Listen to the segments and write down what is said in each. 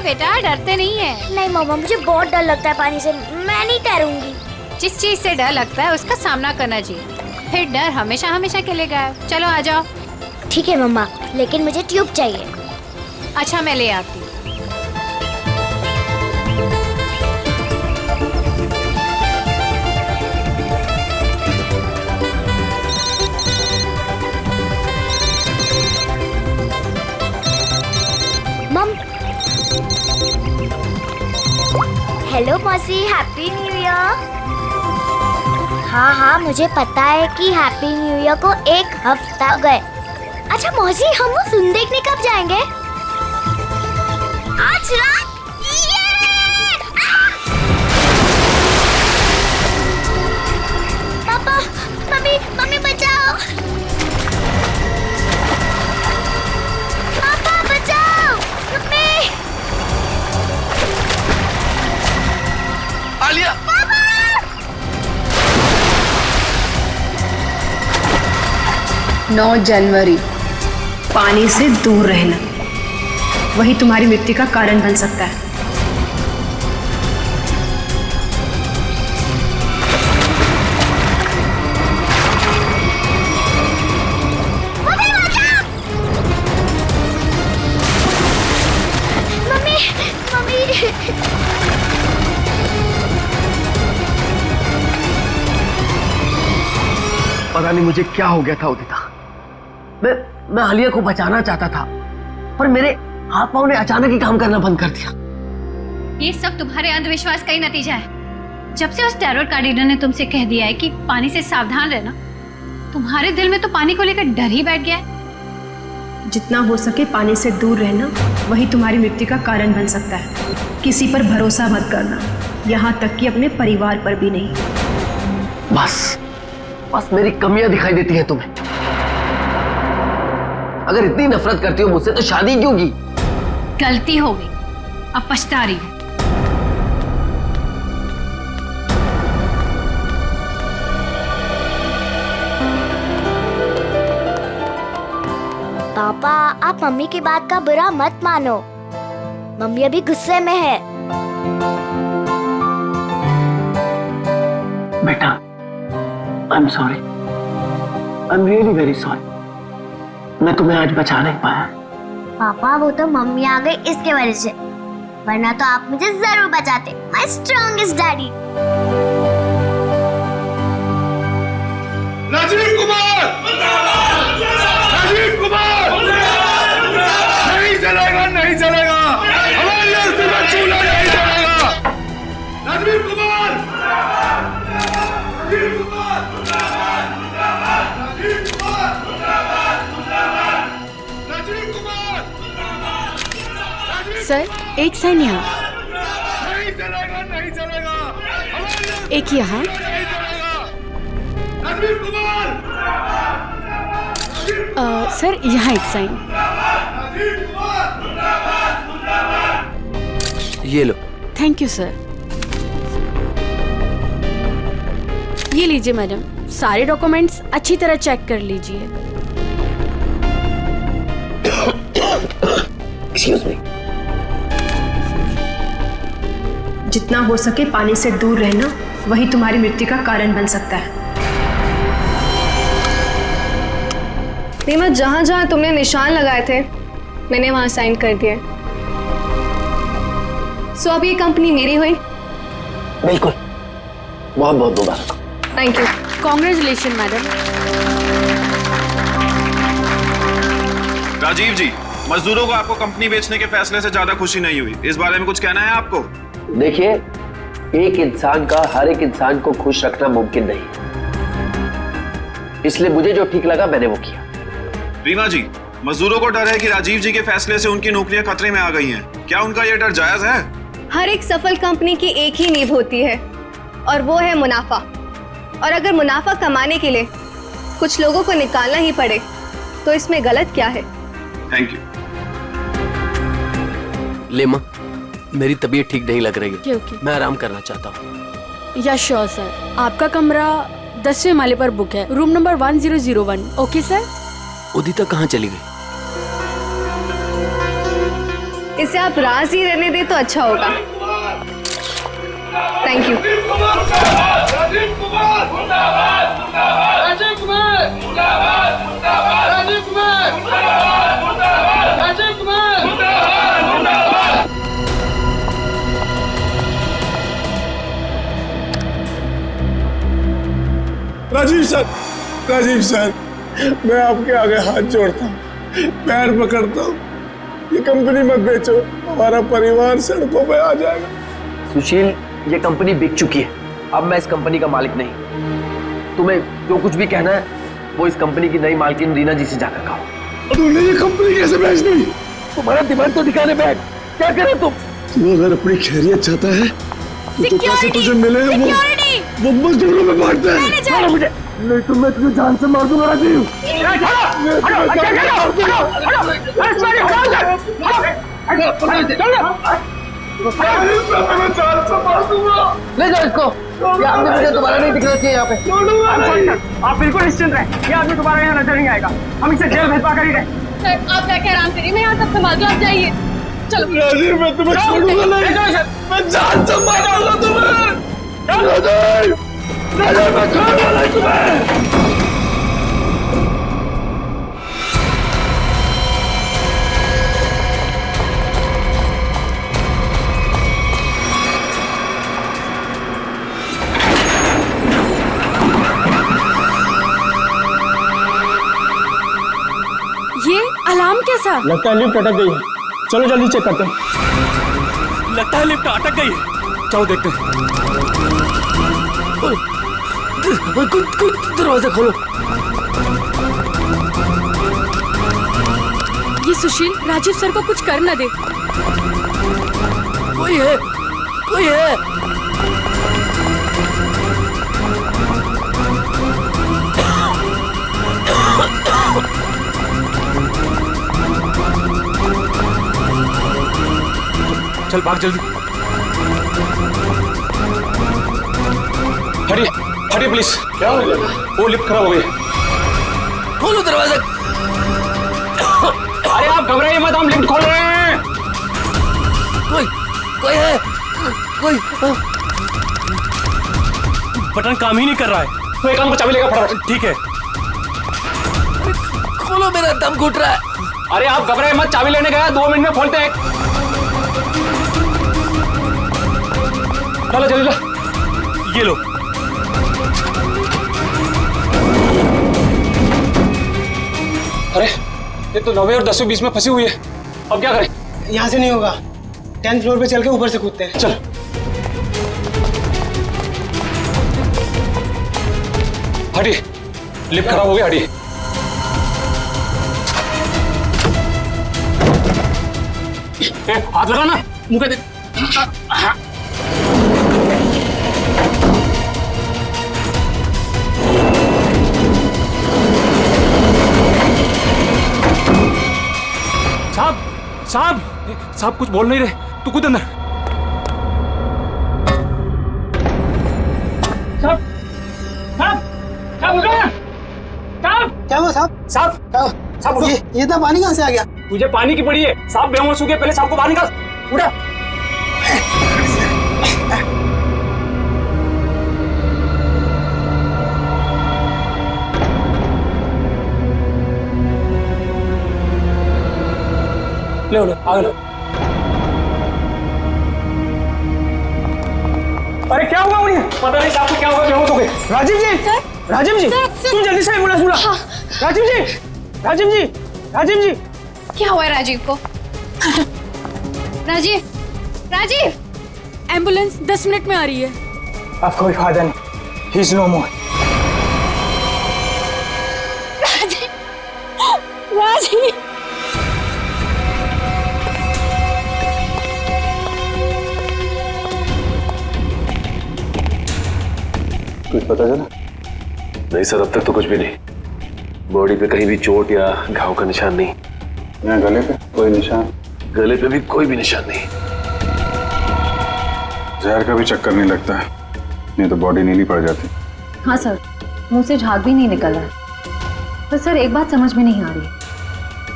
बेटा, डरते नहीं है। नहीं मम्मा, मुझे बहुत डर लगता है पानी से, मैं नहीं तैरूंगी। जिस चीज से डर लगता है उसका सामना करना चाहिए, फिर डर हमेशा हमेशा के लिए गायब। चलो आ जाओ। ठीक है मम्मा, लेकिन मुझे ट्यूब चाहिए। अच्छा मैं ले आती हूँ। हेलो मौसी, हैप्पी न्यू ईयर। हाँ, मुझे पता है कि हैप्पी न्यू ईयर को 1 हफ्ता हो गए। अच्छा मौसी, हम वो फिल्म देखने कब जाएंगे? आज रात। पापा, मम्मी बचाओ। पापा बचाओ, मम्मी। आलिया! 9 जनवरी, पानी से दूर रहना वही तुम्हारी मृत्यु का कारण बन सकता है। पता नहीं मुझे क्या हो गया था उदिता। मैं आलिया को बचाना चाहता था, पर मेरे हाथ पांव ने अचानक ही काम करना बंद कर दिया। ये सब तुम्हारे अंधविश्वास का ही नतीजा है। जब से उस टैरोट कार्डिनर ने तुमसे कह दिया है कि पानी से सावधान रहना, तुम्हारे दिल में तो पानी को लेकर डर ही बैठ गया है। जितना हो सके पानी से दूर रहना वही तुम्हारी मृत्यु का कारण बन सकता है। किसी पर भरोसा मत करना, यहाँ तक कि अपने परिवार पर भी नहीं। बस मेरी कमियां दिखाई देती हैं तुम्हें। अगर इतनी नफरत करती हो मुझसे तो शादी क्यों की? गलती हो गई, अब पछता रही हूं। पापा, आप मम्मी की बात का बुरा मत मानो। मम्मी अभी गुस्से में है। बेटा, I'm sorry. I'm really very sorry. मैं तुम्हें आज बचा नहीं पाया। पापा, वो तो मम्मी आ गई इसके वजह से, वरना तो आप मुझे जरूर बचाते। My strongest daddy. Rajiv Kumar! Rajiv Kumar! नहीं चलेगा, नहीं चलेगा। हमारी अस्थिति में चूल्हा नहीं चलेगा। राजीव कुमार! राजीव कुमार! राजीव कुमार! राजीव कुमार! सर, एक साइन यहाँ, नहीं चलेगा, नहीं चलेगा। एक यहाँ। राजीव कुमार! सर, यहाँ एक साइन। राजीव कुमार! ये लो। Thank you sir. ये लीजिए मैडम, सारे डॉक्यूमेंट्स अच्छी तरह चेक कर लीजिए। Excuse me. जितना हो सके पानी से दूर रहना वही तुम्हारी मृत्यु का कारण बन सकता है। रीमा, जहाँ जहाँ तुमने निशान लगाए थे मैंने वहाँ साइन कर दिए। सो अब ये कंपनी मेरी हुई। बिल्कुल, बहुत बहुत मुबारक। Thank you. Congratulation madam. Rajiv ji, मजदूरों को आपको कंपनी बेचने के फैसले से ज्यादा खुशी नहीं हुई, इस बारे में कुछ कहना है आपको? देखिए, एक इंसान का हर एक इंसान को खुश रखना मुमकिन नहीं, इसलिए मुझे जो ठीक लगा मैंने वो किया। रीमा जी, मजदूरों को डर है कि राजीव जी के फैसले से उनकी नौकरियां खतरे में आ गई हैं। क्या उनका ये डर जायज है? हर एक सफल कंपनी की एक ही नींव होती है और वो है मुनाफा। और अगर मुनाफा कमाने के लिए कुछ लोगों को निकालना ही पड़े तो इसमें गलत क्या है? Thank you. लेमा, मेरी तबीयत ठीक नहीं लग रही है। ओके। मैं आराम करना चाहता हूँ। या श्योर सर, आपका कमरा 10वें माले पर बुक है, room number 1001। Okay sir. Udita कहाँ चली गई? इसे आप राज ही रहने दें तो अच्छा होगा। Thank you. राजीव कुमार मुर्दाबाद, राजीव कुमार मुर्दाबाद, राजीव कुमार मुर्दाबाद, राजीव कुमार मुर्दाबाद। राजीव सर, मैं आपके आगे हाथ जोड़ता हूँ, पैर पकड़ता हूँ, ये कंपनी मत बेचो, हमारा परिवार सड़कों पे आ जाएगा। सुशील, ये कंपनी बिक चुकी है, अब मैं इस कंपनी का मालिक नहीं। तुम्हें जो कुछ भी कहना है वो इस कंपनी की नई मालकिन रीना जी से जाकर कहो। तुमने ये कंपनी कैसे बेच दी? तुम्हारा दिमाग तो दिखाने बैठ, क्या करे तुम? तू अगर अपनी खैरियत चाहता है तो पैसे तुझे मिले वो मजदूरों में बांटते हैं। चलो मुझे, नहीं तो मैं तुझे जान से मार दूंगा राजीव। ले जाओ इसको, ये आदमी मुझे दोबारा नहीं दिखना चाहिए यहाँ पे। आप बिल्कुल निश्चिंत रहें, ये आदमी दोबारा यहाँ नजर नहीं आएगा। हम इसे जेल भेजवा कर ही रहे। सर आप जाके आराम करिए, मैं यहाँ सब संभाल दूँ, आप जाइए। चलो राजीव, मैं तुम्हें छोड़ूंगा नहीं, मैं जान से मारूंगा तुम्हें। राजीव, मैं छोड़ूंगा नहीं तुम्हें। ये अलार्म कैसा? लगता है लिफ्ट अटक गई है, चलो जल्दी चेक करते हैं। लगता है लिफ्ट अटक गई है, चलो देखते हैं। दरवाजा खोलो। ये सुशील राजीव सर को कुछ कर न दे। कोई है, कोई है। चल भाग जल्दी। हटिए हटिए प्लीज। क्या हो गया? वो लिफ्ट खराब हो गई। खोलो दरवाजा। अरे आप घबराइए मत, हम लिफ्ट खोल रहे हैं। कोई है, कोई। बटन काम ही नहीं कर रहा है। तो एक काम को चाबी लेकर फटाफट। ठीक है। खोलो, मेरा दम घुट रहा है। अरे आप घबराइए मत, चाबी लेने गया, 2 मिनट में खोलते हैं। चलो जल्दी ला, ये लो। अरे ये तो 9वीं और 10वीं बीच में फंसी हुई है, अब क्या करें? यहाँ से नहीं होगा, 10th फ्लोर पे चल के ऊपर से कूदते हैं। चल। हटिए, लिफ्ट खराब हो गया, हटिए। हाथ लगा ना, मुंह पे दे। साहब साहब साहब कुछ बोल नहीं रहे, तू कूद अंदर। साहब साहब साहब उठो ना। साहब क्या हुआ साहब? साहब साहब उठो। ये इतना पानी कहाँ से आ गया? तुझे पानी की पड़ी है, साहब बेहोश हो गए, पहले साहब को बाहर निकाल। उठा। ले लो, आगे लो। अरे क्या हुआ उन्हें? पता नहीं साहब को क्या हुआ, बेहोश हो गए। राजीव जी, राजीव जी, तुम जल्दी से एम्बुलेंस बुला। राजीव जी, राजीव जी, राजीव जी। क्या हुआ है राजीव को? राजीव, राजीव। एम्बुलेंस 10 मिनट में आ रही है। अब कोई फायदा नहीं, ही इज नो मोर। राजीव, राजीव। कुछ पता चला? नहीं सर, अब तक तो कुछ भी नहीं। बॉडी पे कहीं भी चोट या घाव का निशान नहीं। यहाँ गले पे कोई निशान? गले पे भी कोई भी निशान नहीं। जहर का भी चक्कर नहीं लगता है, नहीं तो बॉडी नीली पड़ जाती। हाँ सर, मुंह से झाग भी नहीं निकल रहा है। पर सर एक बात समझ में नहीं आ रही,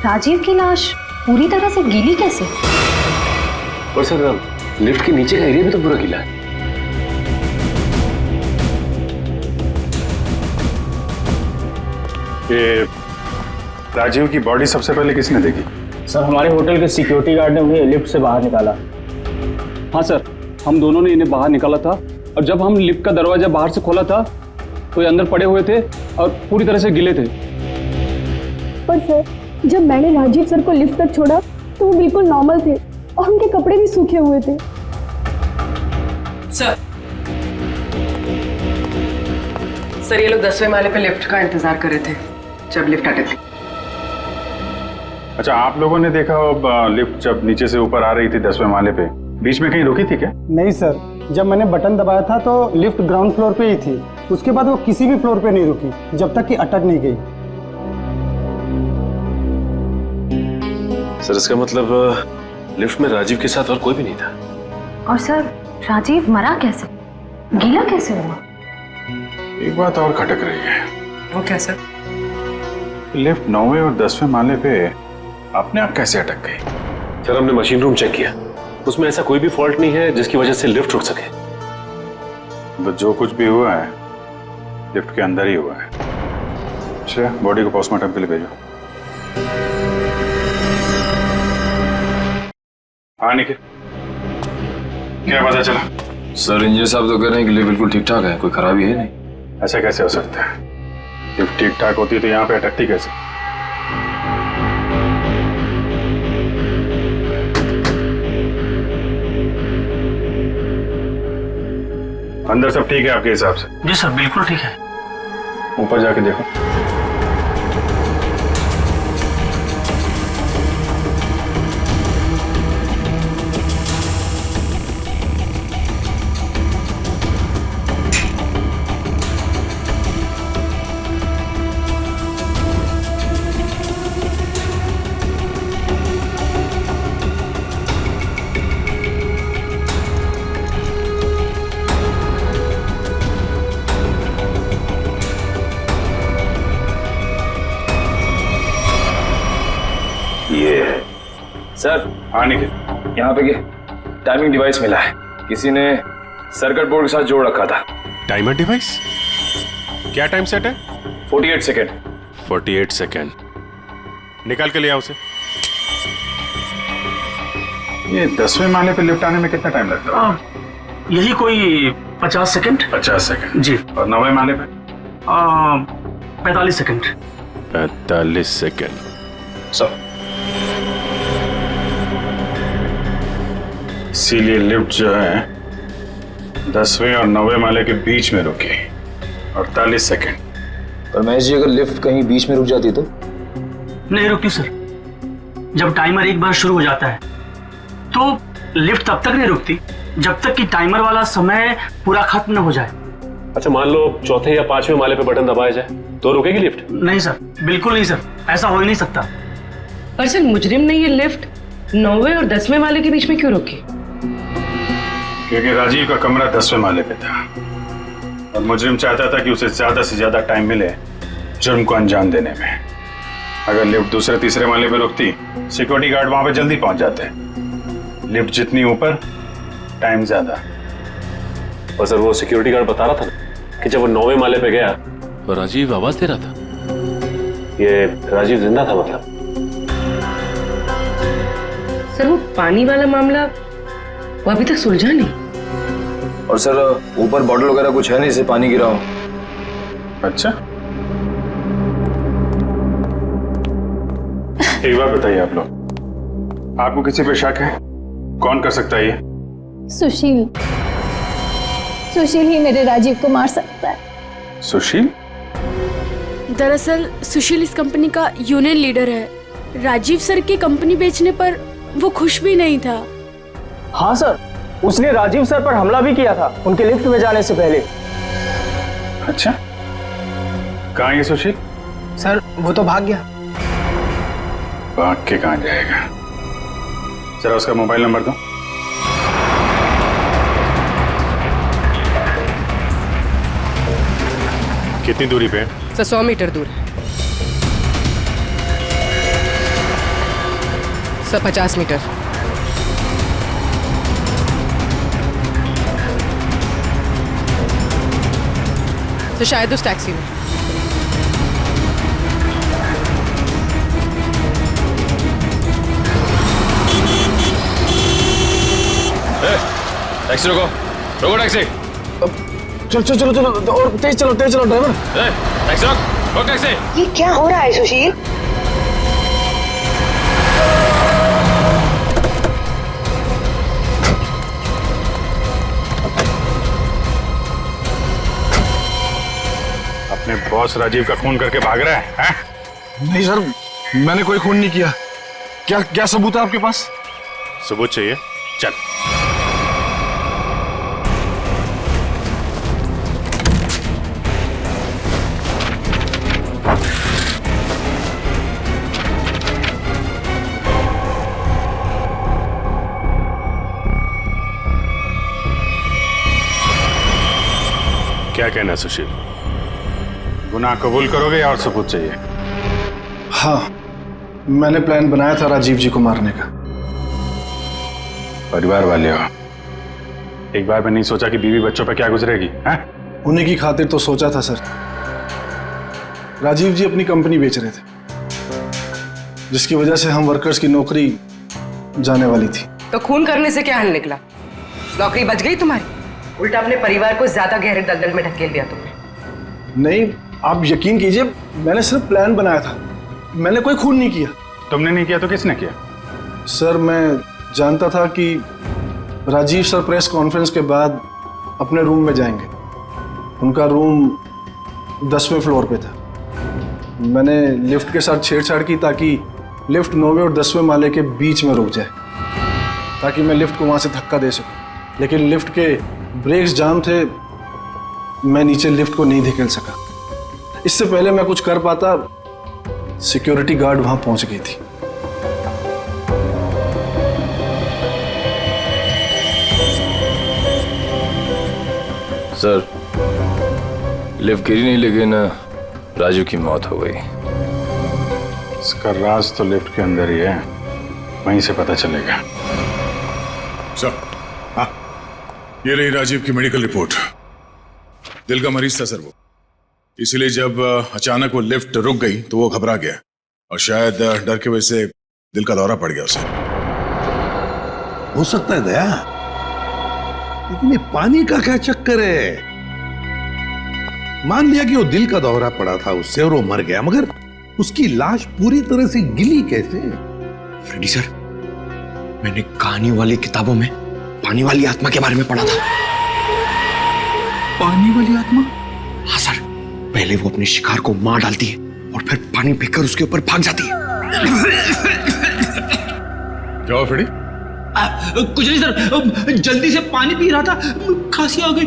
राजीव की लाश पूरी तरह से गीली कैसे? और सर लिफ्ट के नीचे का एरिया भी तो पूरा गीला है। ये राजीव की बॉडी सबसे पहले किसने देखी? सर हमारे होटल के सिक्योरिटी गार्ड ने उन्हें लिफ्ट से बाहर निकाला। हाँ सर, हम दोनों ने इन्हें बाहर निकाला था और जब हम लिफ्ट का दरवाजा बाहर से खोला था तो ये अंदर पड़े हुए थे और पूरी तरह से गिले थे। पर सर, जब मैंने राजीव सर को लिफ्ट तक छोड़ा तो वो बिल्कुल नॉर्मल थे और उनके कपड़े भी सूखे हुए थे। सर ये लोग 10वें माले पे लिफ्ट का इंतजार कर रहे थे जब लिफ्ट अटक गई। अच्छा, आप लोगों ने देखा लिफ्ट जब नीचे से ऊपर आ रही थी 10वें माले पे, बीच में कहीं रुकी थी क्या? नहीं सर, जब मैंने बटन दबाया था तो लिफ्ट ग्राउंड फ्लोर पे ही थी। उसके बाद वो किसी भी फ्लोर पे नहीं रुकी जब तक कि अटक नहीं गई। सर इसका मतलब लिफ्ट में राजीव के साथ और कोई भी नहीं था। और सर, राजीव मरा कैसे, गीला कैसे हुआ? एक बात और खटक रही है। वो क्या सर? लिफ्ट 9वें और 10वें माले पे अपने आप कैसे अटक गई? सर हमने मशीन रूम चेक किया, उसमें ऐसा कोई भी फॉल्ट नहीं है जिसकी वजह से लिफ्ट रुक सके। तो जो कुछ भी हुआ है लिफ्ट के अंदर ही हुआ है। अच्छा, बॉडी को पोस्टमार्टम के लिए भेजो। हाँ निखिल, क्या पता चला? सर इंजीनियर साहब तो कह रहे हैं कि लिफ्ट बिल्कुल ठीक ठाक है, कोई खराबी है नहीं। ऐसा कैसे हो सकता है? लिफ्ट ठीक ठाक होती तो यहाँ पे अटकती कैसे? अंदर सब ठीक है आपके हिसाब से? जी सर, बिल्कुल ठीक है। ऊपर जाके देखो। सर हाँ निखिल, यहाँ पे टाइमिंग डिवाइस मिला है, किसी ने सर्किट बोर्ड के साथ जोड़ रखा था। Timer device? क्या टाइम सेट है? 48 सेकेंड। 48 सेकेंड। निकाल के ले आओ उसे। ये 10वें माले पे लिफ्ट आने में कितना टाइम लगता है? यही कोई 50 सेकंड। 50 सेकेंड जी। और 9वें माले पे? 45 सेकंड। 45 सेकेंड। सर इसीलिए लिफ्ट जो है 10वें और 9वें माले के बीच में रुकी 48 सेकेंड। पर महेश जी, अगर लिफ्ट कहीं बीच में रुक जाती तो? नहीं रुकती सर। जब टाइमर एक बार शुरू हो जाता है तो लिफ्ट तब तक नहीं रुकती जब तक कि टाइमर वाला समय पूरा खत्म न हो जाए। अच्छा, मान लो चौथे या 5वें माले पे बटन दबाया जाए तो रुकेगी लिफ्ट? नहीं सर, बिल्कुल नहीं सर, ऐसा हो ही नहीं सकता। पर सर मुजरिम ने ये लिफ्ट 9वें और 10वें माले के बीच में क्यों रोकी? क्योंकि राजीव का कमरा 10वें माले पे था और मुजरिम चाहता था कि उसे ज्यादा से ज्यादा टाइम मिले जुर्म को अंजाम देने में। अगर लिफ्ट दूसरे तीसरे माले पे रुकती, सिक्योरिटी गार्ड वहां पे जल्दी पहुंच जाते। लिफ्ट जितनी ऊपर, टाइम ज्यादा। और सर वो सिक्योरिटी गार्ड बता रहा था ना कि जब वो 9वें माले पे गया तो राजीव आवाज दे रहा था। ये राजीव जिंदा था मतलब? सर वो पानी वाला मामला वो अभी तक सुलझा नहीं। और सर ऊपर बॉटल वगैरह कुछ है नहीं, इसे पानी गिराओ। अच्छा, एक बात बताइए आप लोग, आपको किसी पे शक है? कौन कर सकता है ये? सुशील। सुशील ही मेरे राजीव को मार सकता है। सुशील? दरअसल सुशील इस कंपनी का यूनियन लीडर है। राजीव सर की कंपनी बेचने पर वो खुश भी नहीं था। हाँ सर, उसने राजीव सर पर हमला भी किया था उनके लिफ्ट में जाने से पहले। अच्छा, कहाँ ये सुशील? सर वो तो भाग गया। भाग के कहाँ जाएगा? जरा उसका मोबाइल नंबर दो। कितनी दूरी पे? सर 100 मीटर दूर है। Sir 50 metre. तो शायद उस टैक्सी में। टैक्सी रोको, रोको टैक्सी। चलो चलो चलो चलो और तेज चलो ड्राइवर। टैक्सी रोक टैक्सी। ये क्या हो रहा है सुशील? अपने बॉस राजीव का खून करके भाग रहा है? नहीं सर, मैंने कोई खून नहीं किया। क्या क्या सबूत है आपके पास? सबूत चाहिए? चल। क्या कहना है सुशील? गुनाह कबूल करोगे या और सबूत चाहिए? हाँ, मैंने प्लान बनाया था राजीव जी को मारने का। परिवार वाले हो, एक बार में नहीं सोचा कि बीवी बच्चों पर क्या गुजरेगी? हैं? उन्हीं की खातिर तो सोचा था सर। राजीव जी अपनी कंपनी बेच रहे थे, जिसकी वजह से हम वर्कर्स की नौकरी जाने वाली थी। तो खून करने से क्या हल निकला? नौकरी बच गई तुम्हारी, उल्टा अपने परिवार को ज्यादा गहरे दलदल में ढकेल दिया तुमने। नहीं, आप यकीन कीजिए, मैंने सिर्फ प्लान बनाया था, मैंने कोई खून नहीं किया। तुमने नहीं किया तो किसने किया? सर, मैं जानता था कि राजीव सर प्रेस कॉन्फ्रेंस के बाद अपने रूम में जाएंगे। उनका रूम 10वें फ्लोर पे था। मैंने लिफ्ट के साथ छेड़छाड़ की ताकि लिफ्ट 9वें और 10वें माले के बीच में रुक जाए, ताकि मैं लिफ्ट को वहाँ से धक्का दे सकूं। लेकिन लिफ्ट के ब्रेक्स जाम थे, मैं नीचे लिफ्ट को नहीं धकेल सका। इससे पहले मैं कुछ कर पाता, सिक्योरिटी गार्ड वहाँ पहुँच गई थी। सर, लिफ्ट गिरी नहीं, लेकिन राजू की मौत हो गई। इसका राज तो लिफ्ट के अंदर ही है, वहीं से पता चलेगा। सर, हाँ, ये रही राजीव की मेडिकल रिपोर्ट। दिल का मरीज था सर वो, इसीलिए जब अचानक वो लिफ्ट रुक गई तो वो घबरा गया और शायद डर की वजह से दिल का दौरा पड़ गया उसे। हो सकता है दया, लेकिन ये पानी का क्या चक्कर है? मान लिया कि वो दिल का दौरा पड़ा था उससे और वो मर गया, मगर उसकी लाश पूरी तरह से गिली कैसे? फ्रेडी सर, मैंने कहानी वाली किताबों में पानी वाली आत्मा के बारे में पढ़ा था। पानी वाली आत्मा? हाँ सर, पहले वो अपने शिकार को मार डालती है और फिर पानी फेंककर उसके ऊपर भाग जाती है। क्या हुआ फ्रेडी? कुछ नहीं सर, जल्दी से पानी पी रहा था, खांसी आ गई।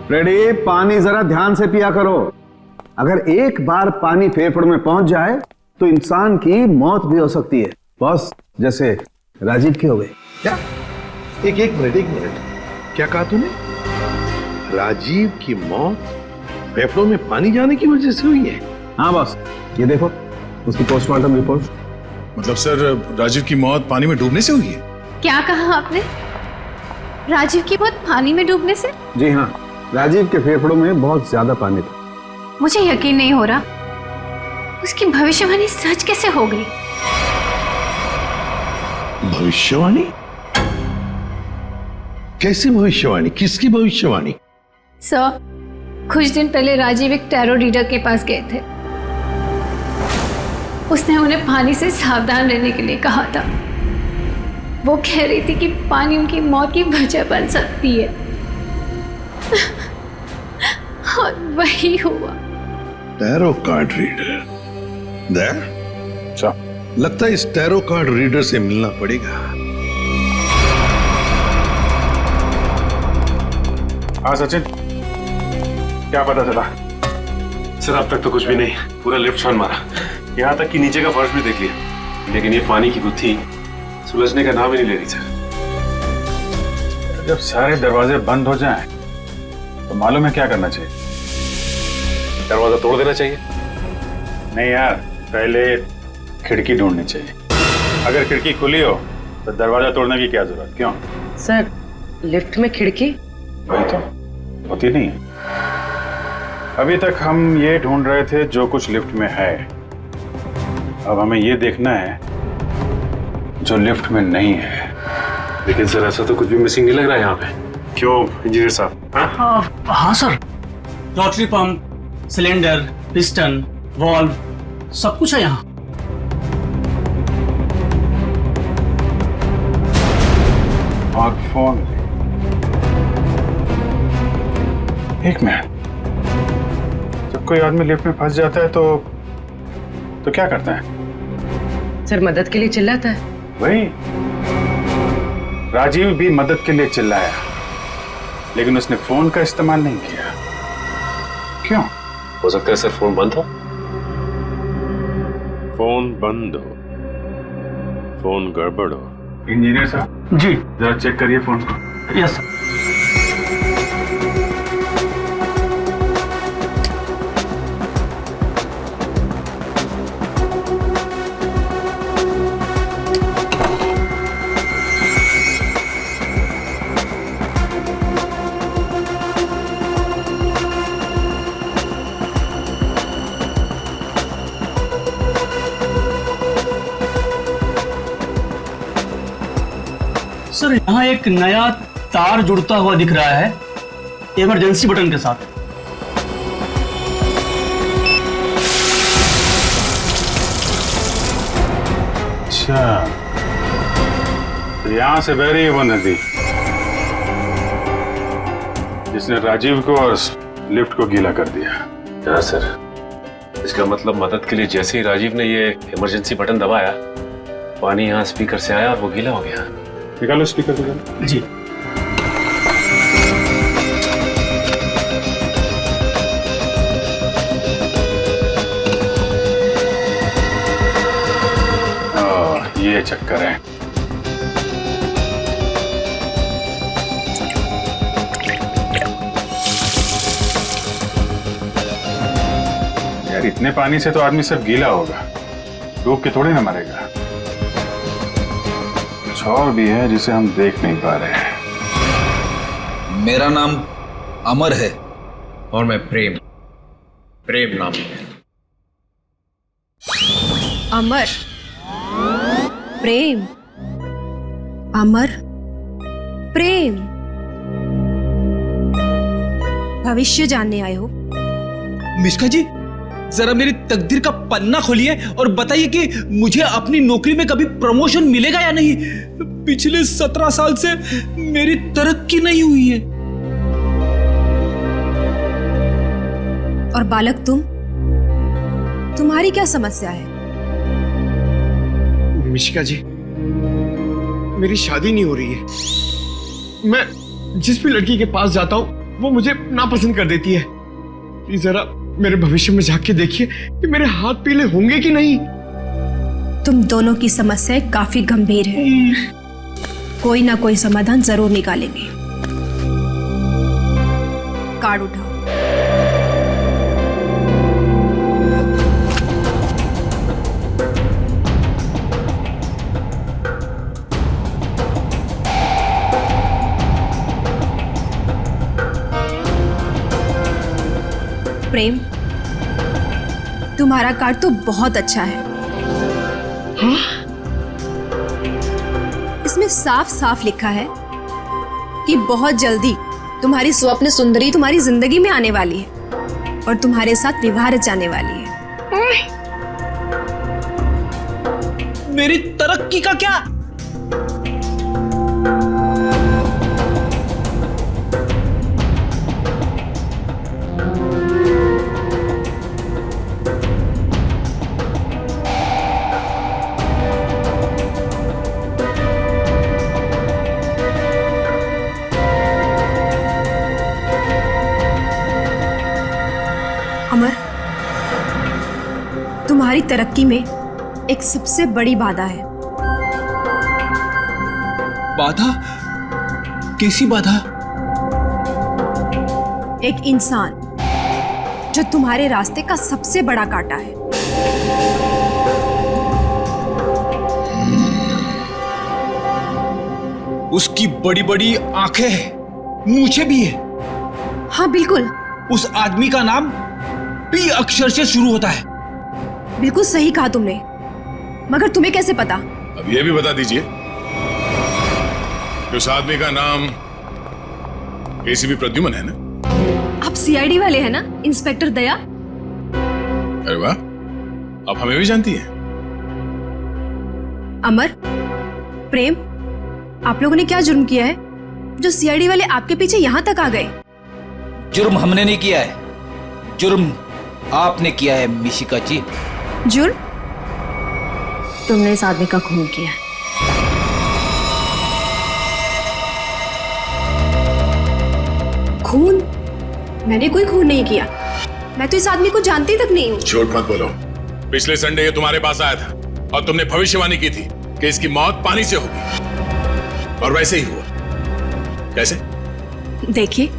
फ्रेडी, पानी जरा ध्यान से पिया करो। अगर एक बार पानी फेफड़ों में पहुंच जाए तो इंसान की मौत भी हो सकती है, बॉस, जैसे राजीव की हो गई। क्या? एक मिनट, क्या कहा तूने? राजीव की मौत फेफड़ों में पानी जाने की वजह से हुई है? हाँ बॉस, ये देखो उसकी पोस्टमार्टम रिपोर्ट। मतलब सर, राजीव की मौत पानी में डूबने से हुई है? क्या कहा आपने? राजीव की मौत पानी में डूबने से? जी हाँ, राजीव के फेफड़ों में बहुत ज्यादा पानी था। मुझे यकीन नहीं हो रहा, उसकी भविष्यवाणी सच कैसे हो गई? भविष्यवाणी? कैसी भविष्यवाणी? किसकी भविष्यवाणी? सर, कुछ दिन पहले राजीव एक टैरो रीडर के पास गए थे। उसने उन्हें पानी से सावधान रहने के लिए कहा था। वो कह रही थी कि पानी उनकी मौत की वजह बन सकती है। और वही हुआ। Tarot card reader? अच्छा, लगता है इस टैरो कार्ड रीडर से मिलना पड़ेगा। हाँ सचिन, क्या पता चला? सर, अब तक तो कुछ भी नहीं, पूरा लिफ्ट छान मारा, यहाँ तक कि नीचे का फर्श भी देख लिया, लेकिन ये पानी की गुत्थी सुलझने का नाम ही नहीं ले रही सर। जब सारे दरवाजे बंद हो जाएं, तो मालूम है क्या करना चाहिए? दरवाजा तोड़ देना चाहिए। नहीं यार, पहले खिड़की ढूंढनी चाहिए। अगर खिड़की खुली हो तो दरवाजा तोड़ने की क्या जरूरत? क्यों सर, लिफ्ट में खिड़की? वही तो होती नहीं है। अभी तक हम ये ढूंढ रहे थे जो कुछ लिफ्ट में है। अब हमें ये देखना है जो लिफ्ट में नहीं है। लेकिन सर ऐसा तो कुछ भी मिसिंग नहीं लग रहा है यहाँ पे। क्यों इंजीनियर साहब? हाँ sir, rotary pump, cylinder, piston, valve, सब कुछ है यहाँ। और फोन। एक मिनट, जब कोई आदमी लिफ्ट में फंस जाता है तो क्या करता है? सर मदद के लिए चिल्लाता है। वही, राजीव भी मदद के लिए चिल्लाया, लेकिन उसने फोन का इस्तेमाल नहीं किया। क्यों? हो सकता है सर फोन बंद हो। फोन बंद हो, फोन गड़बड़ हो। इंजीनियर साहब जी, जरा चेक करिए फोन को। Yes sir. सर यहाँ एक नया तार जुड़ता हुआ दिख रहा है इमरजेंसी बटन के साथ। अच्छा, तो यहां से बह रही है वो नदी जिसने राजीव को और लिफ्ट को गीला कर दिया। हाँ सर, इसका मतलब मदद के लिए जैसे ही राजीव ने ये इमरजेंसी बटन दबाया, पानी यहाँ स्पीकर से आया और वो गीला हो गया। निकालो स्पीकर निकालो। जी। ये चक्कर है। यार इतने पानी से तो आदमी सब गीला होगा, डूब के थोड़ी ना मरेगा। कुछ और भी है जिसे हम देख नहीं पा रहे हैं। मेरा नाम अमर है और मैं प्रेम नाम है। अमर, प्रेम, अमर, प्रेम। भविष्य जानने आए हो? मिश्का जी, जरा मेरी तकदीर का पन्ना खोलिए और बताइए कि मुझे अपनी नौकरी में कभी प्रमोशन मिलेगा या नहीं। पिछले 17 साल से मेरी तरक्की नहीं हुई है। और बालक तुम्हारी क्या समस्या है? मिशिका जी, मेरी शादी नहीं हो रही है। मैं जिस भी लड़की के पास जाता हूँ वो मुझे नापसंद कर देती है। प्लीज जरा मेरे भविष्य में झांक के देखिए कि मेरे हाथ पीले होंगे कि नहीं। तुम दोनों की समस्याएं काफी गंभीर है, कोई ना कोई समाधान जरूर निकालेंगे। कार्ड उठाओ। प्रेम, तुम्हारा कार्ड तो बहुत अच्छा है। हाँ? इसमें साफ साफ लिखा है कि बहुत जल्दी तुम्हारी स्वप्न सुंदरी तुम्हारी जिंदगी में आने वाली है और तुम्हारे साथ विवाह रचाने वाली है। मेरी तरक्की का क्या? अमर, तुम्हारी तरक्की में एक सबसे बड़ी बाधा है। बाधा? कैसी बाधा? एक इंसान जो तुम्हारे रास्ते का सबसे बड़ा कांटा है। उसकी बड़ी बड़ी आंखें हैं, मूछें भी है। हाँ बिल्कुल। उस आदमी का नाम पी अक्षर से शुरू होता है। बिल्कुल सही कहा तुमने, मगर तुम्हें कैसे पता? अब ये भी बता दीजिए कि उस आदमी का नाम एसीपी प्रद्युमन है ना? आप सीआईडी वाले हैं ना, इंस्पेक्टर दया? अरे वाह, आप हमें भी जानती हैं। अमर, प्रेम, आप लोगों ने क्या जुर्म किया है जो सीआईडी वाले आपके पीछे यहां तक आ गए? जुर्म हमने नहीं किया है, जुर्म आपने किया है मिशिका जी। जुर्म? तुमने इस आदमी का खून किया है। खून? मैंने कोई खून नहीं किया, मैं तो इस आदमी को जानती तक नहीं हूँ। झूठ मत बोलो। पिछले संडे ये तुम्हारे पास आया था और तुमने भविष्यवाणी की थी कि इसकी मौत पानी से होगी, और वैसे ही हुआ। कैसे? देखिए,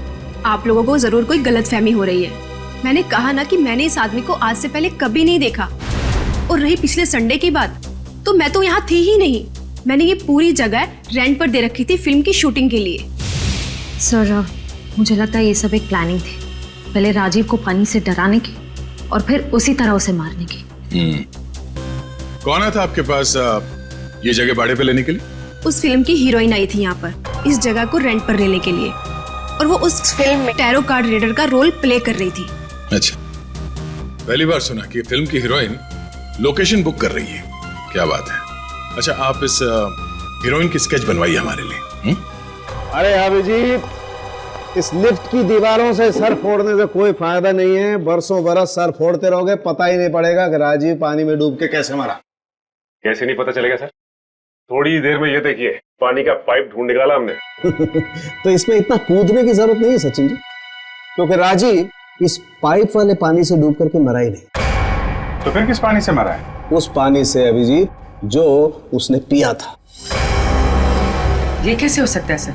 आप लोगों को जरूर कोई गलतफहमी हो रही है। मैंने कहा ना कि मैंने इस आदमी को आज से पहले कभी नहीं देखा, और रही पिछले संडे की बात, तो मैं तो यहाँ थी ही नहीं। मैंने ये पूरी जगह रेंट पर दे रखी थी फिल्म की शूटिंग के लिए। सर, मुझे लगता है ये सब एक प्लानिंग थी, पहले राजीव को पानी से डराने की और फिर उसी तरह उसे मारने की। कौन आया था आपके पास ये जगह भाड़े पे लेने के लिए? उस फिल्म की हीरोइन आई थी यहाँ पर इस जगह को रेंट पर लेने के लिए, और वो उस फिल्म में टैरो कार्ड रीडर का रोल प्ले कर रही थी। अच्छा, पहली बार सुना कि फिल्म की हीरोइन लोकेशन बुक कर रही है। क्या बात है। अच्छा, आप इस हीरोइन की स्केच बनवाइए हमारे लिए। अरे अभिजीत, इस लिफ्ट की दीवारों से सर फोड़ने से कोई फायदा नहीं है। बरसों बरस सर फोड़ते रहोगे, पता ही नहीं पड़ेगा कि राजीव पानी में डूब के कैसे मरा। कैसे नहीं पता चलेगा सर? थोड़ी देर में ये देखिए, पानी का पाइप ढूंढ निकाला हमने। तो इसमें इतना कूदने की जरूरत नहीं है सचिन जी, क्योंकि राजीव इस पाइप वाले पानी से डूब करके मरा ही नहीं। तो फिर किस पानी से मरा है? उस पानी से अभिजीत जो उसने पिया था। ये कैसे हो सकता है सर?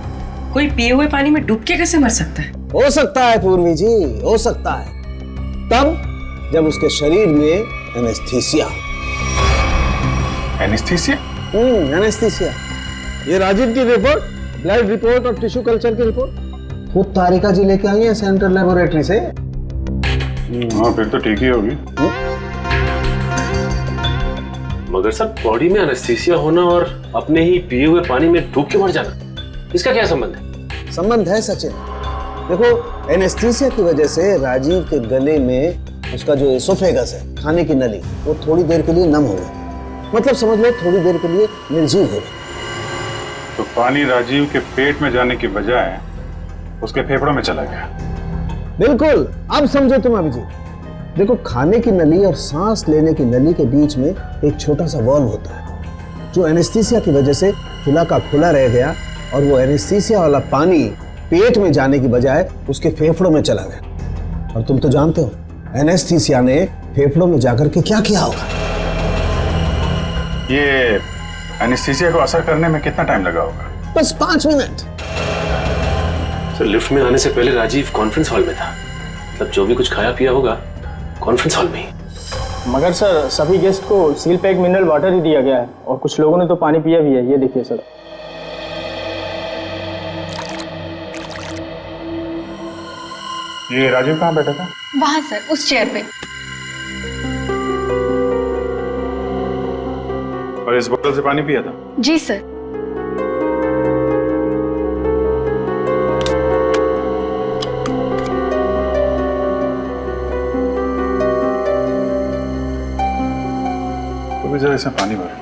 कोई पिए हुए पानी में डूब के कैसे मर सकता है? हो सकता है पूर्वी जी, हो सकता है, तब जब उसके शरीर में एनेस्थीसिया। एनेस्थीसिया? एनेस्थीसिया। ये राजीव की रिपोर्ट, ब्लड रिपोर्ट और टिश्यू कल्चर की रिपोर्ट खुद तारिका जी लेके आई है सेंट्रल लेबोरेटरी से। हाँ, फिर तो ठीक ही होगी। मगर सर, बॉडी में एनेस्थीसिया होना और अपने ही पिए हुए पानी में डूब के मर जाना, इसका क्या संबंध है? संबंध है सचिन। देखो, एनेस्थीसिया की वजह से राजीव के गले में उसका जो एसोफेगस है, खाने की नली, वो थोड़ी देर के लिए नम हो गई। मतलब समझ लो थोड़ी देर के लिए निर्जीव हो गई। तो पानी राजीव के पेट में जाने की बजाय उसके फेफड़ों में चला गया। बिल्कुल, अब समझो तुम अभिजीत। देखो, खाने की नली और सांस लेने की नली के बीच में एक छोटा सा वॉल्व होता है, जो एनेस्थीसिया की वजह से खुला का खुला रह गया, और वो एनेस्थीसिया वाला पानी पेट में जाने की बजाय उसके फेफड़ों में चला गया। और तुम तो जानते हो एनेस्थीसिया ने फेफड़ों में जाकर के क्या किया होगा। ये एनेस्थीसिया को असर करने में कितना टाइम लगा होगा? बस 5 मिनट। सर, लिफ्ट में आने से पहले राजीव कॉन्फ्रेंस हॉल में था, मतलब जो भी कुछ खाया पिया होगा कॉन्फ्रेंस हॉल में ही। मगर सर, सभी गेस्ट को सील पैक मिनरल वाटर ही दिया गया है, और कुछ लोगों ने तो पानी पिया भी है। ये देखिए सर। ये राजीव कहाँ बैठा था? वहां सर, उस चेयर पे। और इस बोतल से पानी पिया था? जी सर। तो जरा इसमें पानी भर।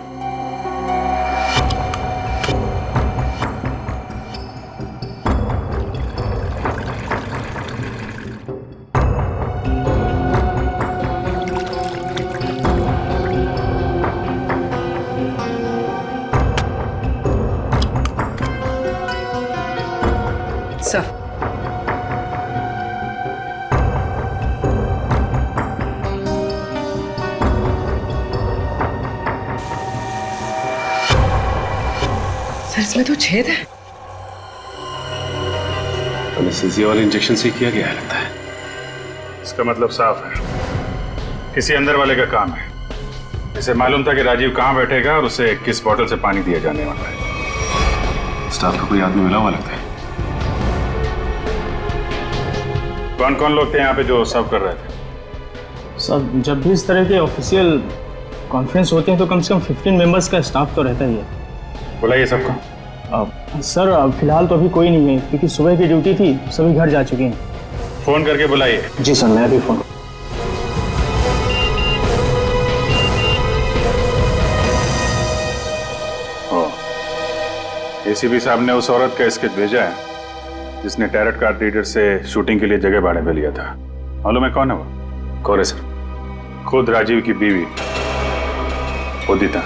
सर, इसमें तो छेद है। एनेस्थीसिया वाले इंजेक्शन से किया गया है लगता है। इसका मतलब साफ है, किसी अंदर वाले का काम है। इसे मालूम था कि राजीव कहाँ बैठेगा और उसे किस बोतल से पानी दिया जाने वाला है। स्टाफ का कोई आदमी मिला हुआ लगता है। कौन कौन लोग थे यहाँ पे जो सर्व कर रहे थे? सर जब भी इस तरह के ऑफिशियल कॉन्फ्रेंस होते हैं तो कम से कम 15 मेंबर्स का स्टाफ तो रहता ही है। बुलाइए सबको। सर फिलहाल तो अभी कोई नहीं है क्योंकि सुबह की ड्यूटी थी, सभी घर जा चुके हैं। फोन करके बुलाइए। जी सर, मैं अभी फोन। एसीपी साहब ने उस औरत का स्केच भेजा है जिसने टैरट कार्ड रीडर से शूटिंग के लिए जगह भाड़े पे लिया था। मालूम है कौन है वो? कौन है सर? खुद राजीव की बीवी उदिता।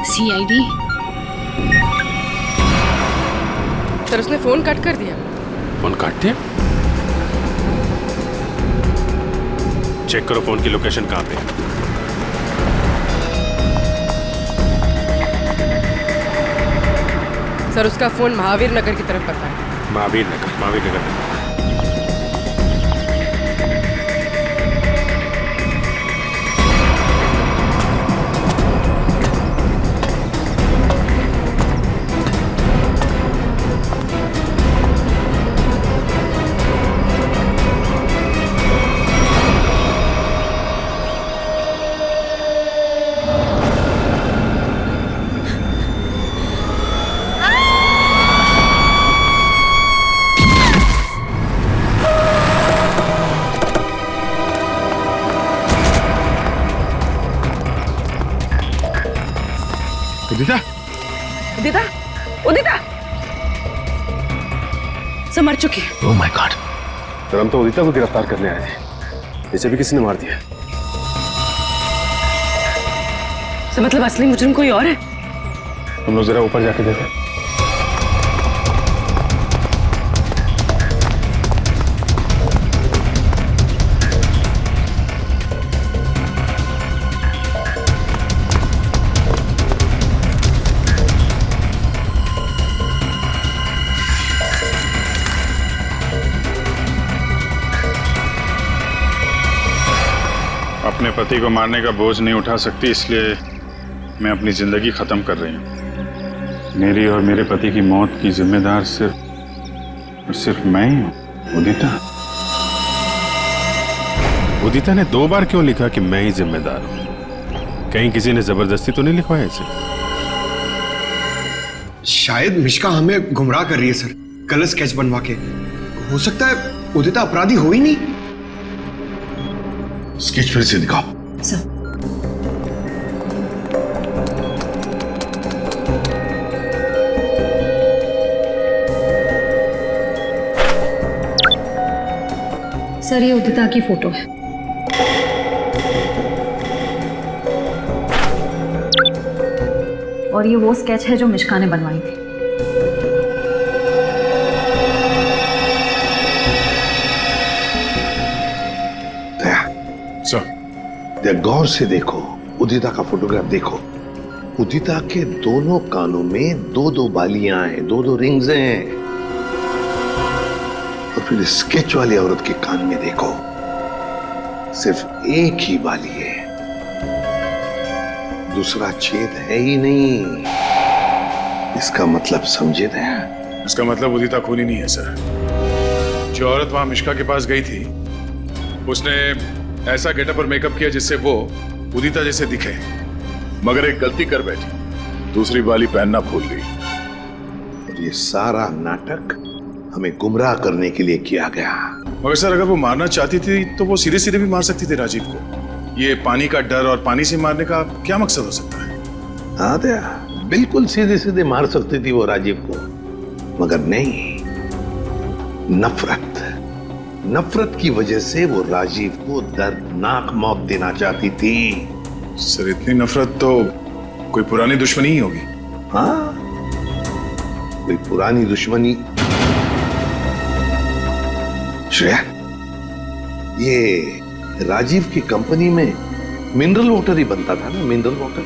सीआईडी। सर उसने फोन कट कर दिया। फोन काट दिया? चेक करो फोन की लोकेशन कहाँ पे है। सर उसका फोन महावीर नगर की तरफ करता है। महावीर नगर। उदिता सब मर चुकी है। Oh my God. सर हम तो उदिता को गिरफ्तार करने आए थे, इसे भी किसी ने मार दिया। सर मतलब असली मुजरिम कोई और है? हम लोग जरा ऊपर जाके देखें। अपने पति को मारने का बोझ नहीं उठा सकती, इसलिए मैं अपनी जिंदगी खत्म कर रही हूँ। मेरी और मेरे पति की मौत की जिम्मेदार सिर्फ मैं ही हूँ। उदिता ने 2 बार क्यों लिखा कि मैं ही जिम्मेदार हूँ? कहीं किसी ने जबरदस्ती तो नहीं लिखवाया इसे? शायद मिश्का हमें गुमराह कर रही है सर, गलत स्केच बनवा के। हो सकता है उदिता अपराधी हो ही नहीं। स्केच फिर से दिखाओ। सर सर ये उदिता की फोटो है। और ये वो स्केच है जो मिश्का ने बनवाई थी। गौर से देखो, उदिता का फोटोग्राफ देखो। उदिता के दोनों कानों में 2-2 बालियां हैं, 2-2 रिंग्स हैं। और फिर स्केच वाली औरत के कान में देखो, सिर्फ एक ही बाली है, दूसरा छेद है ही नहीं। इसका मतलब समझे थे? इसका मतलब उदिता खूनी नहीं है सर। जो औरत वहां मिश्का के पास गई थी उसने ऐसा गेटअप और मेकअप किया जिससे वो उदिता जैसे दिखे, मगर एक गलती कर बैठी, दूसरी बाली पहनना भूल गई। और ये सारा नाटक हमें गुमराह करने के लिए किया गया। मगर सर अगर वो मारना चाहती थी तो वो सीधे सीधे भी मार सकती थी राजीव को। ये पानी का डर और पानी से मारने का क्या मकसद हो सकता है? हाँ दया, बिल्कुल सीधे सीधे मार सकती थी वो राजीव को, मगर नहीं, नफरत की वजह से वो राजीव को दर्दनाक मौत देना चाहती थी। सर इतनी नफरत तो कोई पुरानी दुश्मनी ही होगी। हाँ, कोई पुरानी दुश्मनी। श्रेया, ये राजीव की कंपनी में मिनरल वाटर ही बनता था ना, मिनरल वाटर।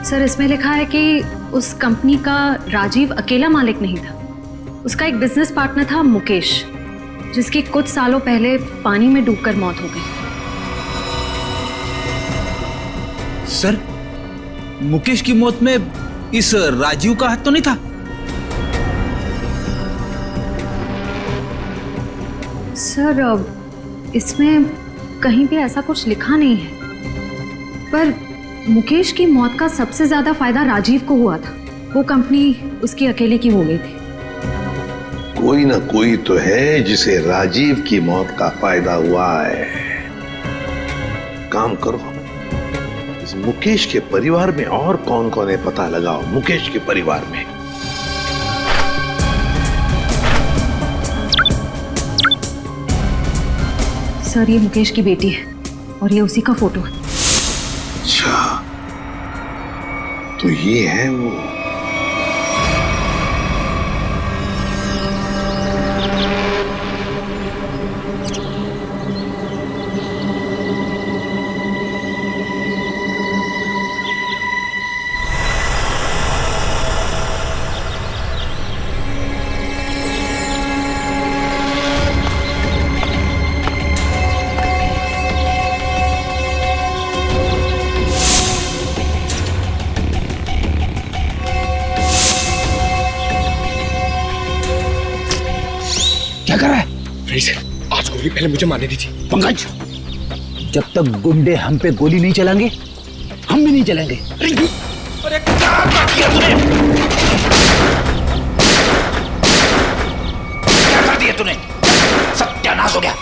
सर सर इसमें लिखा है कि उस कंपनी का राजीव अकेला मालिक नहीं था, उसका एक बिजनेस पार्टनर था मुकेश, जिसकी कुछ सालों पहले पानी में डूबकर मौत हो गई। सर, मुकेश की मौत में इस राजीव का हाथ तो नहीं था? सर इसमें कहीं भी ऐसा कुछ लिखा नहीं है, पर मुकेश की मौत का सबसे ज्यादा फायदा राजीव को हुआ था। वो कंपनी उसकी अकेले की हो गई थी। कोई ना कोई तो है जिसे राजीव की मौत का फायदा हुआ है। काम करो, इस मुकेश के परिवार में और कौन कौन है पता लगाओ। मुकेश के परिवार में सर ये मुकेश की बेटी है और ये उसी का फोटो है। अच्छा, तो ये है वो। क्या कर रहा है? आज गोली पहले मुझे मारने दीजिए। पंकज, जब तक गुंडे हम पे गोली नहीं चलाएंगे, हम भी नहीं चलेंगे। अरे क्या किया तूने? क्या कर दिया तूने? सत्यानाश हो गया।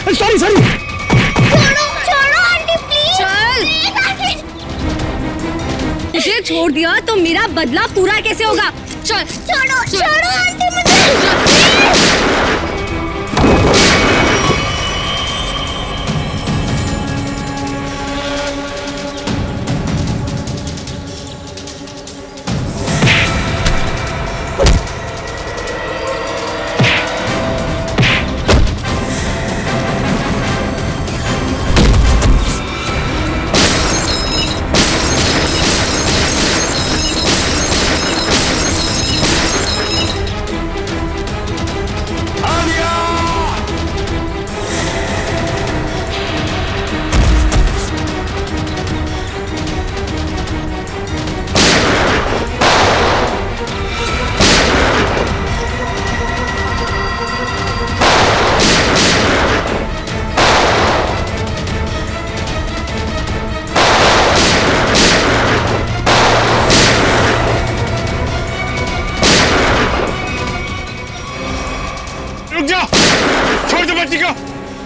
Sorry sorry. छोड़ो छोड़ो आंटी प्लीज। चल, तुझे छोड़ दिया तो मेरा बदला पूरा कैसे होगा? चल छोड़ो छोड़ो आंटी मुझे।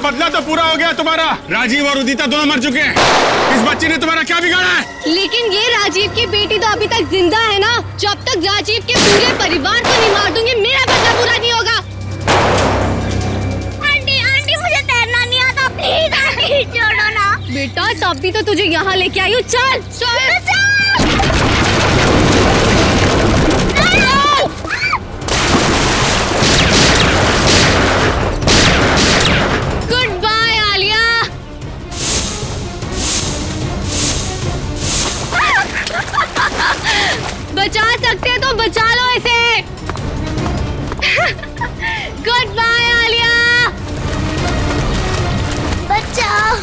बदला तो पूरा हो गया तुम्हारा। राजीव और उदिता दोनों मर चुके हैं। इस बच्चे ने तुम्हारा क्या बिगाड़ा है? लेकिन ये राजीव की बेटी तो अभी तक जिंदा है ना। जब तक राजीव के पूरे परिवार को नहीं मार दूंगी, मेरा बदला पूरा नहीं होगा। आंटी आंटी मुझे तैरना नहीं आता, प्लीज आंटी छोड़ो ना। बेटा तभी तो तुझे यहाँ लेके आई हूँ। चल चल गुड बाय आलिया। बचा सकते हैं तो बचा लो इसे। Good bye Alia. बचाओ।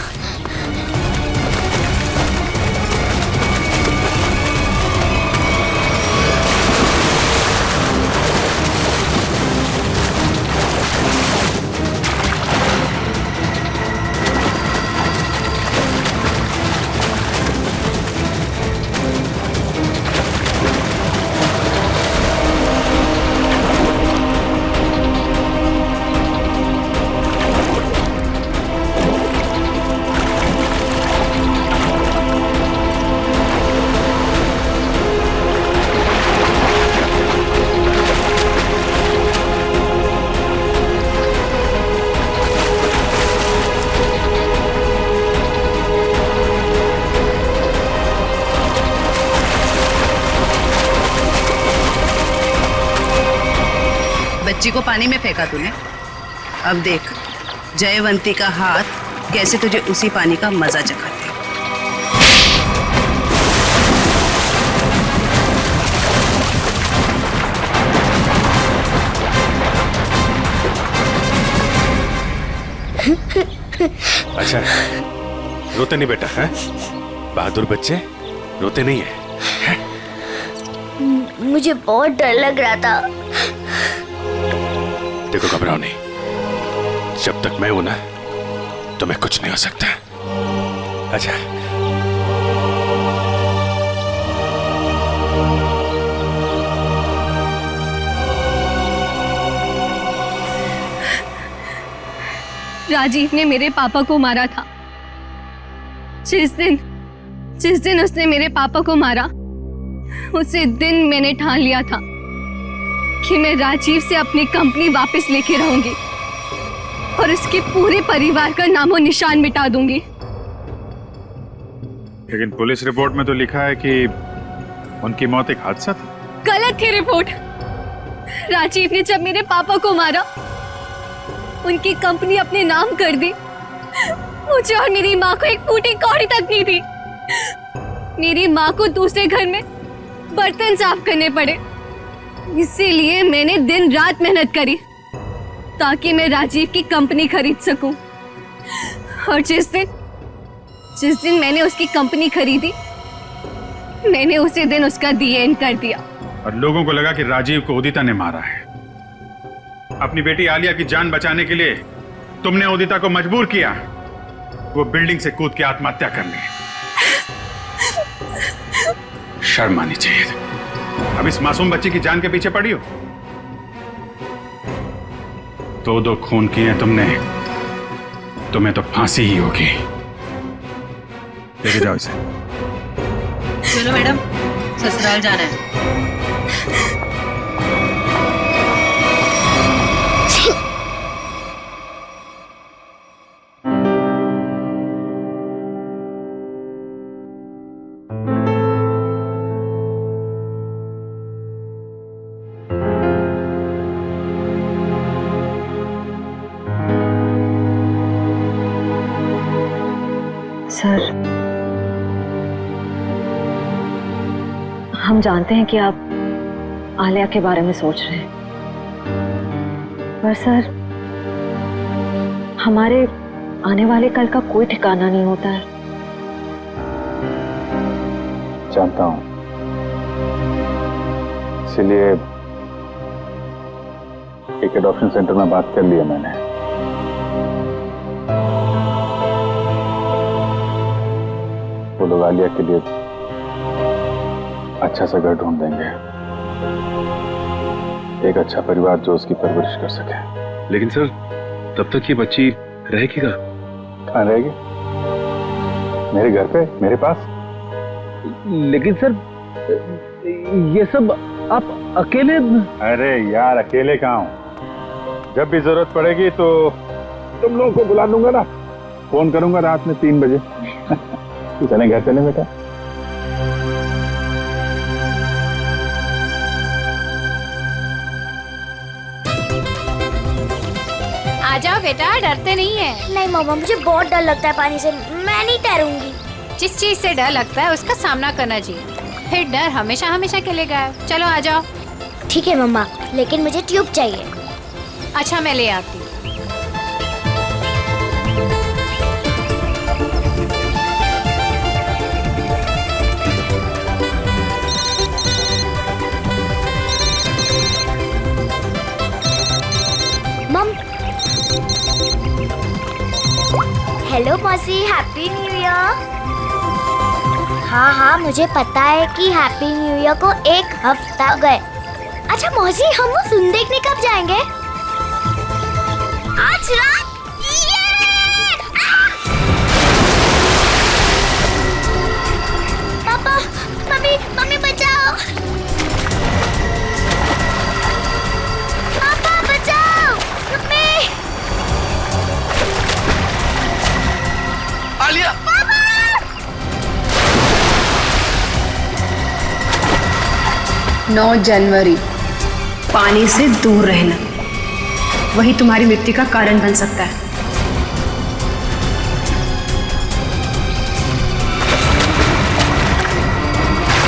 बच्ची को पानी में फेंका तूने। अब देख जयवंती का हाथ कैसे तुझे उसी पानी का मजा चखाते। अच्छा रोते नहीं बेटा है? बहादुर बच्चे रोते नहीं है? मुझे बहुत डर लग रहा था। देखो घबराओ नहीं, जब तक मैं हूं ना तुम्हें कुछ नहीं हो सकता। अच्छा राजीव ने मेरे पापा को मारा था। जिस दिन उसने मेरे पापा को मारा उसी दिन मैंने ठान लिया था कि मैं राजीव से अपनी कंपनी वापस लेके रहूंगी और उसके पूरे परिवार का नामो निशान मिटा दूंगी। लेकिन पुलिस रिपोर्ट में तो लिखा है कि उनकी मौत एक हादसा थी। गलत थी रिपोर्ट। राजीव ने जब मेरे पापा को मारा उनकी कंपनी अपने नाम कर दी। मुझे और मेरी माँ को एक फूटी कौड़ी तक नहीं थी। मेरी माँ को दूसरे घर में बर्तन साफ करने पड़े। इसीलिए मैंने दिन रात मेहनत करी ताकि मैं राजीव की कंपनी खरीद सकूं। और जिस दिन मैंने उसकी कंपनी खरीदी मैंने उसी दिन उसका दी एंड कर दिया। और लोगों को लगा कि राजीव को उदिता ने मारा है। अपनी बेटी आलिया की जान बचाने के लिए तुमने उदिता को मजबूर किया वो बिल्डिंग से कूद के आत्महत्या करने। शर्म आनी चाहिए। अब इस मासूम बच्ची की जान के पीछे पड़ी हो। दो खून किए तुमने, तुम्हें तो फांसी ही होगी। लेके जाओ इसे। चलो मैडम ससुराल जाना है। सर, हम जानते हैं कि आप आलिया के बारे में सोच रहे हैं, पर सर हमारे आने वाले कल का कोई ठिकाना नहीं होता है। जानता हूं, इसीलिए एक एडॉप्शन सेंटर में बात कर लिया मैंने। वो लोग आलिया के लिए अच्छा सा घर ढूंढ देंगे, एक अच्छा परिवार जो उसकी परवरिश कर सके। लेकिन सर तब तक ये बच्ची रहेगी कहाँ रहेगी? मेरे घर पे, मेरे पास। लेकिन सर ये सब आप अकेले? अरे यार अकेले कहाँ हूं? जब भी जरूरत पड़ेगी तो तुम लोगों को बुला लूंगा ना, फोन करूंगा रात में 3 बजे। चले घर चले बेटा। आ जाओ बेटा, डरते नहीं है। नहीं मामा, मुझे बहुत डर लगता है पानी से, मैं नहीं तैरूंगी। जिस चीज से डर लगता है उसका सामना करना चाहिए, फिर डर हमेशा हमेशा के लिए गायब। चलो आ जाओ। ठीक है मम्मा, लेकिन मुझे ट्यूब चाहिए। अच्छा मैं ले आती हूँ। हेलो मौसी, हैप्पी न्यू ईयर। हाँ हाँ मुझे पता है कि हैप्पी न्यू ईयर को 1 हफ्ता हो गए। अच्छा मौसी, हम वो फिल्म देखने कब जाएंगे? आज रात। पापा, मम्मी, मम्मी बचाओ। पापा बचाओ, मम्मी। आलिया! 9 जनवरी, पानी से दूर रहना। वही तुम्हारी मृत्यु का कारण बन सकता है।